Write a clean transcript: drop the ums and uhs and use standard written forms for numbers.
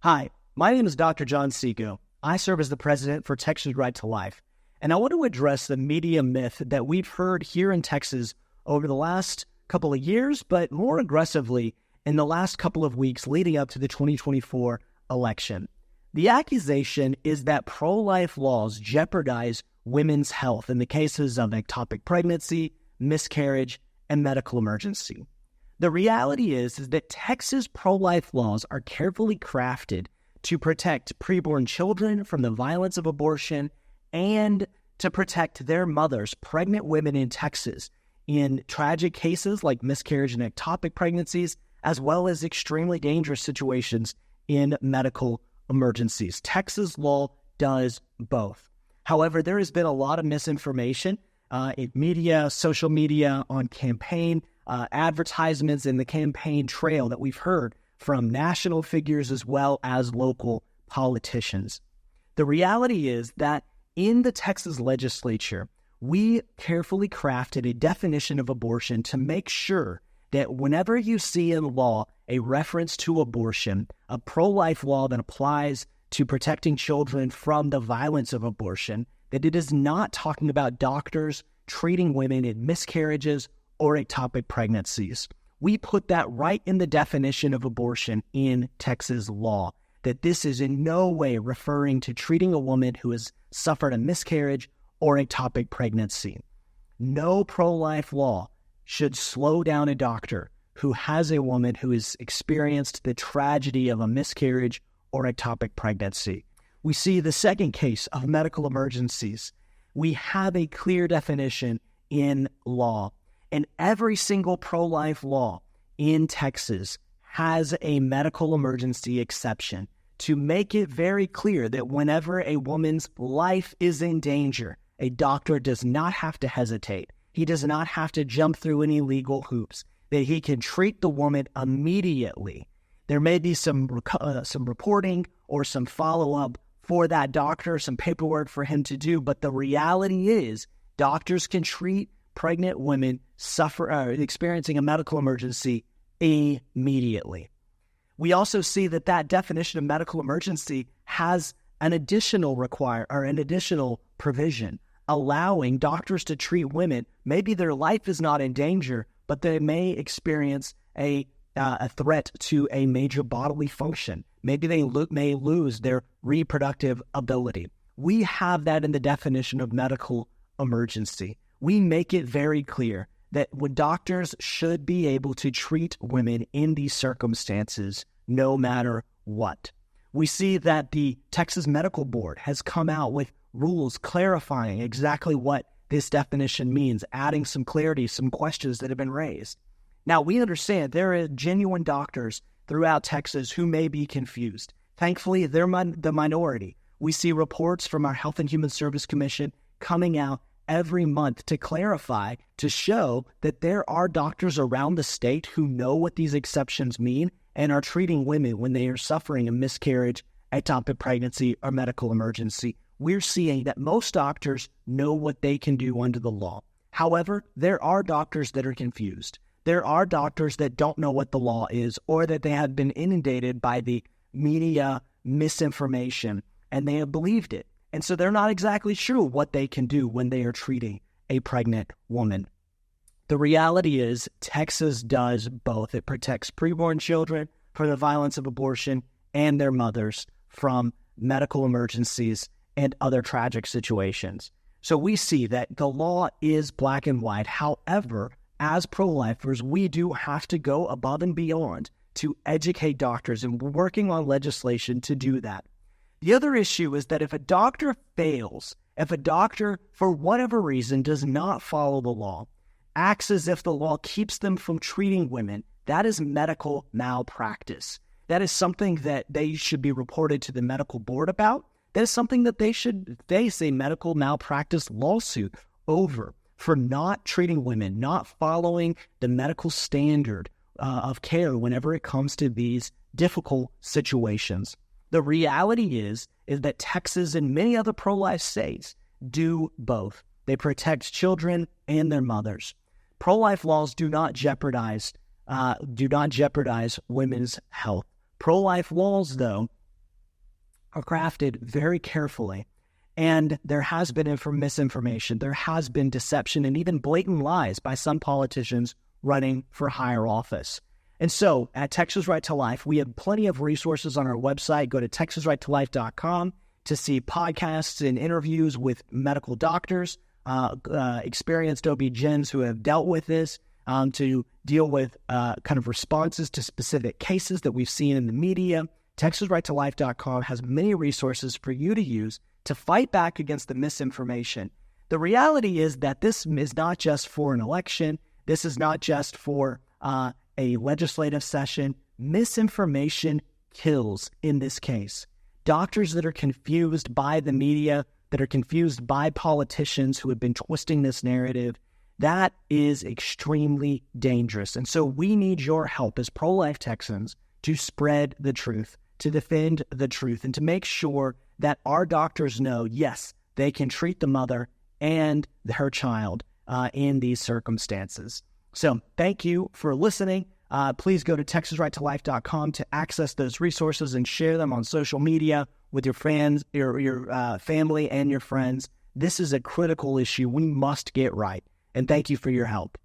Hi, my name is Dr. John Seco. I serve as the president for Texas Right to Life, and I want to address the media myth that we've heard here in Texas over the last couple of years, but more aggressively in the last couple of weeks leading up to the 2024 election. The accusation is that pro-life laws jeopardize women's health in the cases of ectopic pregnancy, miscarriage, and medical emergency. The reality is that Texas pro-life laws are carefully crafted to protect preborn children from the violence of abortion and to protect their mothers, pregnant women in Texas, in tragic cases like miscarriage and ectopic pregnancies, as well as extremely dangerous situations in medical emergencies. Texas law does both. However, there has been a lot of misinformation in media, social media, on campaign advertisements in the campaign trail that we've heard from national figures as well as local politicians. The reality is that in the Texas legislature, we carefully crafted a definition of abortion to make sure that whenever you see in law a reference to abortion, a pro-life law that applies to protecting children from the violence of abortion, that it is not talking about doctors treating women in miscarriages or ectopic pregnancies. We put that right in the definition of abortion in Texas law, that this is in no way referring to treating a woman who has suffered a miscarriage or ectopic pregnancy. No pro-life law should slow down a doctor who has a woman who has experienced the tragedy of a miscarriage or ectopic pregnancy. We see the second case of medical emergencies. We have a clear definition in law. And every single pro-life law in Texas has a medical emergency exception to make it very clear that whenever a woman's life is in danger, a doctor does not have to hesitate. He does not have to jump through any legal hoops, that he can treat the woman immediately. There may be some reporting or some follow-up for that doctor, some paperwork for him to do, but the reality is doctors can treat pregnant women experiencing a medical emergency immediately. We also see that definition of medical emergency has an additional provision allowing doctors to treat women. Maybe their life is not in danger, but they may experience a threat to a major bodily function. Maybe they may lose their reproductive ability. We have that in the definition of medical emergency. We make it very clear that doctors should be able to treat women in these circumstances no matter what. We see that the Texas Medical Board has come out with rules clarifying exactly what this definition means, adding some clarity, some questions that have been raised. Now, we understand there are genuine doctors throughout Texas who may be confused. Thankfully, they're the minority. We see reports from our Health and Human Service Commission coming out every month to clarify, to show that there are doctors around the state who know what these exceptions mean and are treating women when they are suffering a miscarriage, ectopic pregnancy, or medical emergency. We're seeing that most doctors know what they can do under the law. However, there are doctors that are confused. There are doctors that don't know what the law is, or that they have been inundated by the media misinformation and they have believed it. And so they're not exactly sure what they can do when they are treating a pregnant woman. The reality is Texas does both. It protects preborn children from the violence of abortion and their mothers from medical emergencies and other tragic situations. So we see that the law is black and white. However, as pro-lifers, we do have to go above and beyond to educate doctors, and we're working on legislation to do that. The other issue is that if a doctor fails, if a doctor, for whatever reason, does not follow the law, acts as if the law keeps them from treating women, that is medical malpractice. That is something that they should be reported to the medical board about. That is something that they should face a medical malpractice lawsuit over for not treating women, not following the medical standard of care whenever it comes to these difficult situations. The reality is that Texas and many other pro-life states do both. They protect children and their mothers. Pro-life laws do not jeopardize women's health. Pro-life laws, though, are crafted very carefully. And there has been misinformation, there has been deception, and even blatant lies by some politicians running for higher office. And so at Texas Right to Life, we have plenty of resources on our website. Go to texasrighttolife.com to see podcasts and interviews with medical doctors, experienced OB-GYNs who have dealt with this, to deal with kind of responses to specific cases that we've seen in the media. TexasRightToLife.com has many resources for you to use to fight back against the misinformation. The reality is that this is not just for an election. This is not just for a legislative session. Misinformation kills in this case. Doctors that are confused by the media, that are confused by politicians who have been twisting this narrative, that is extremely dangerous. And so we need your help as pro-life Texans to spread the truth, to defend the truth, and to make sure that our doctors know, yes, they can treat the mother and her child in these circumstances. So thank you for listening. Please go to TexasRightToLife.com to access those resources and share them on social media with your friends, your family, and your friends. This is a critical issue we must get right. And thank you for your help.